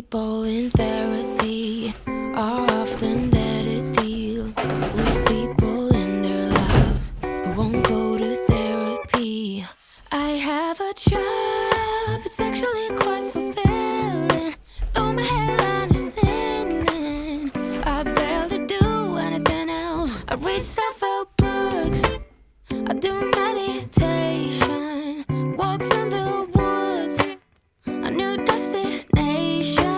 people in therapy are often there to deal with people in their lives who won't go to therapy. I have a job, it's actually quite fulfilling. Though my hairline is thinning, I barely do anything else. I read self-help books, I do meditation, walks in the woods, a new destination.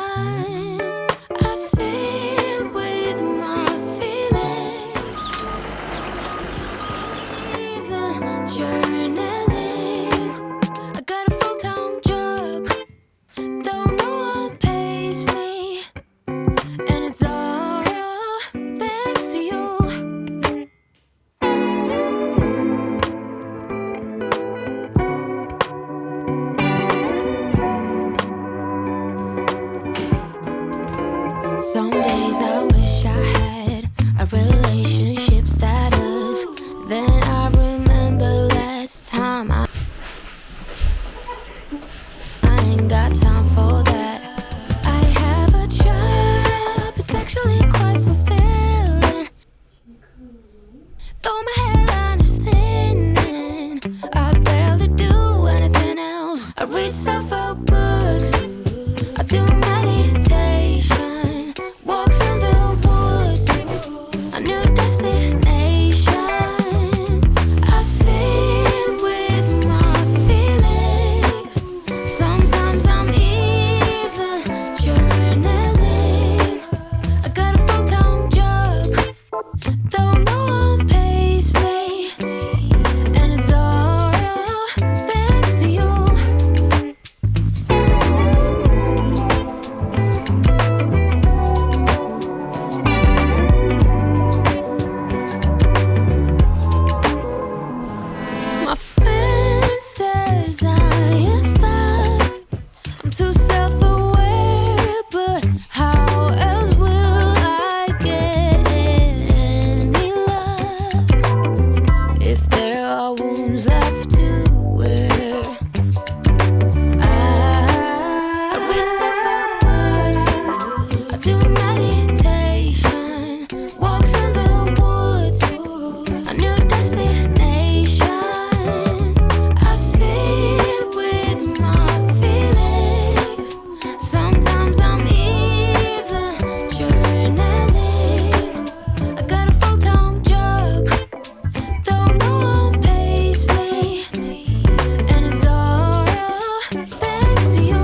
I sit with my feelings, even journaling. I got a full-time job, though no one pays me, and it's all thanks to you. Some days I wish I had a relationship status. Then I remember last time I ain't got time for that. I have a job, it's actually quite fulfilling. Though my hairline is thinning, I barely do anything else. I read self-help books, I do meditation, walks in the woods, a new destination. I sit with my feelings, sometimes I'm even journaling. I got a full-time job, though no one pays me, and it's all thanks to you. My friend says I am stuck, I'm too self-aware, but how else will I get any luck if there are wounds left to wear? I read self-help books, I do meditation, walks in the woods, a new destination. I sit with my feelings, sometimes I'm even journaling. I got a full-time job, though no one pays me, and it's all thanks to you.